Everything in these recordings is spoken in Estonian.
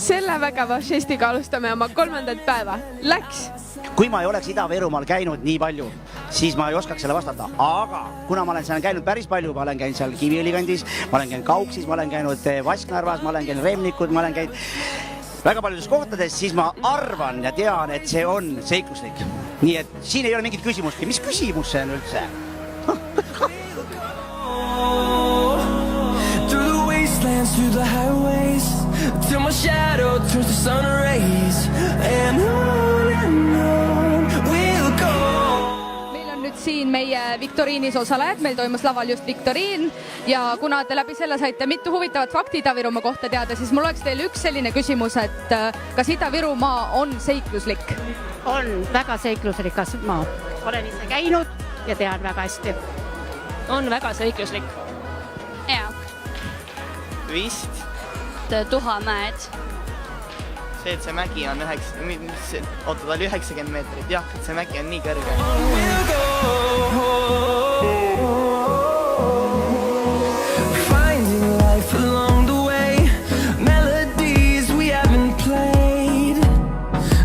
selle vägeva žestiga alustame oma 3. päeva. Läks! Kui ma ei oleks Ida-Virumaal käinud nii palju, siis ma ei oskaks selle vastata. Aga kuna ma olen seal käinud päris palju, ma olen käinud seal Kiviõli kandis, ma olen käinud Kauksis, ma olen käinud Vasknarvas, ma olen käinud Remnikud, ma olen käinud väga paljudes kohtades, siis ma arvan ja tean, et see on seikluslik. Nii et siin ei ole mingit küsimustki. Mis küsimus see on üldse? Through the wastelands, through the highways, till my shadow turns to sun rays, and on we'll go. Meil on nüüd siin meie viktoriinis osalejad, meil toimus laval just viktoriin ja kuna te läbi selle saite mitu huvitavat fakti Ida-Virumaa kohta teada, siis mul oleks teile üks selline küsimus, et kas Ida-Virumaa on seikluslik? On väga seiklusrikas maa. Olen ise käinud ja tean väga hästi. On väga seikluslik. Jaa. Vist. Tuhamäed. See, et see mägi on 90 meetrit. Jah, et see mägi on nii kõrge. Finding life along the way, melodies we haven't played.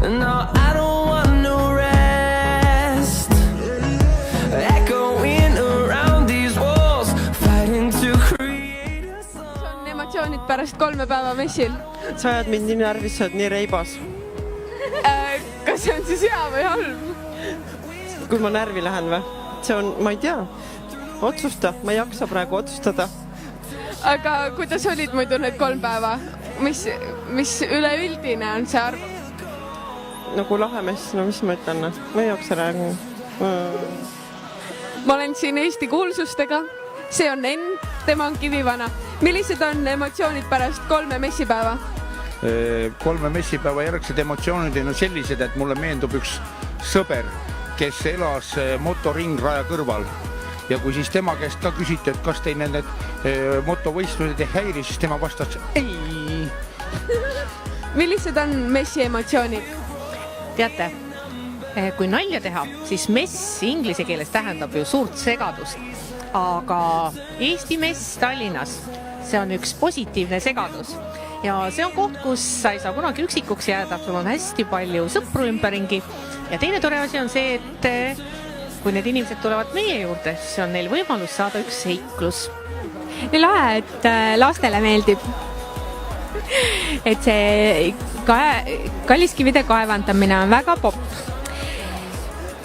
No, I don't want no rest. Echoing around these walls, fighting to create a song. See on emotsioonid pärast 3 päeva messil. Sa ajad mind nii närvis, sa oled nii reibas. Kas see on siis hea või halb? Kui ma närvi lähen või? See on, ma ei tea, otsusta. Ma ei jaksa praegu otsustada. Aga kuidas olid muidu need 3 päeva? Mis üleüldine on see arv? Nagu lahemess, no mis ma ütlen? Ma ei jaksa räägu. Ma olen siin Eesti kuulsustega. See on Enn, tema on Kivivana. Millised on emotsioonid pärast 3 messipäeva? 3 messipäeva järgsed emotsioonid on sellised, et mulle meendub üks sõber, kes elas motoringraja kõrval. Ja kui siis tema käest ka küsiti, et kas teil need motovõistlused ei häiri, siis tema vastas ei. Millised on messi emotsioonid? Teate, kui nalja teha, siis mess inglise keeles tähendab ju suurt segadust. Aga Eesti mess Tallinnas, see on üks positiivne segadus. Ja see on koht, kus sa ei saa kunagi üksikuks jääda, sul on hästi palju sõpru ümberringi. Ja teine tore asi on see, et kui need inimesed tulevad meie juurde, siis on neil võimalus saada üks seiklus. Nii lahe, et lastele meeldib. Et see kalliskivide kaevandamine on väga popp.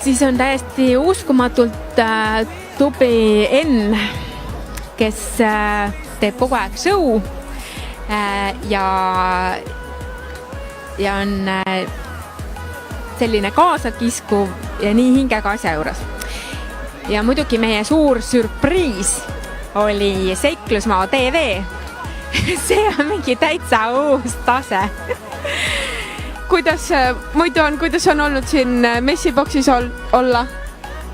Siis on täiesti uskumatult tubli Enn, kes teeb kogu aeg show ja on selline kaasakiskuv ja nii hingega asja juures. Ja muidugi meie suur surpriis oli Seiklusmaa TV. See on mingi täitsa uus tase. Kuidas on olnud siin messiboksis olla?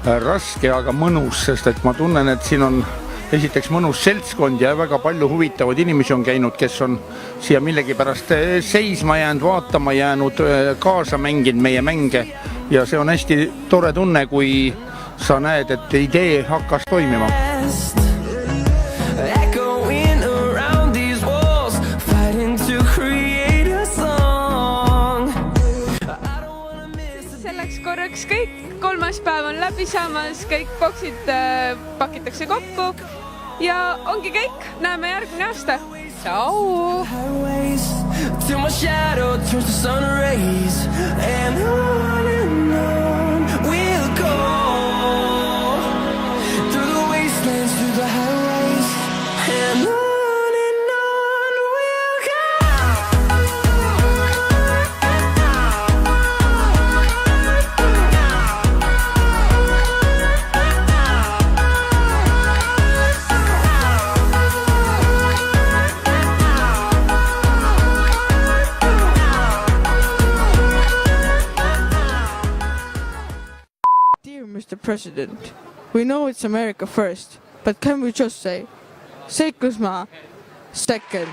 Raske, aga mõnus, sest et ma tunnen, et siin on esiteks mõnus seltskond ja väga palju huvitavad inimesi on käinud, kes on siia millegi pärast seisma jäänud, vaatama jäänud, kaasa mänginud meie mänge. Ja see on hästi tore tunne, kui sa näed, et idee hakkas toimima. Korraks kõik, 3. päev on läbi saamas, kõik boksid pakitakse kokku ja ongi kõik. Näeme järgmine aasta. Tšau! Till my shadow turns to sun rays, and on we'll go through the wastelands, through the highways, and on. Mr. President, we know it's America first, but can we just say Seiklusmaa second?